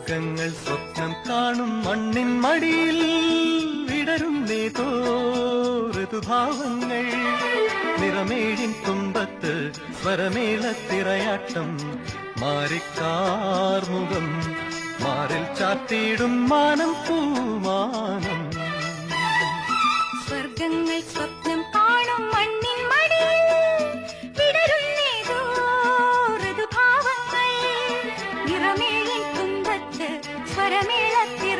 സ്വർഗങ്ങൾ സ്വപ്നം കാണും മണ്ണിൻ മടിയിൽ വിടരുന്നേതോ ഋതുഭാവങ്ങൾ നിറമേഴിൻ തുമ്പത്ത് സ്വരമേളത്തിറയാട്ടം മാറിക്കാർമുഖം മാറിൽ ചാത്തിയിടും മാനം പൂമാനം സ്വർഗങ്ങൾ സ്വപ്നം കാണും മണ്ണിൻ മടിയിൽ വിടരുന്നേതോ ഋതുഭാവങ്ങൾ നിറമേഴിൻ തുമ്പത്ത് സ്വരമേളത്തിൽ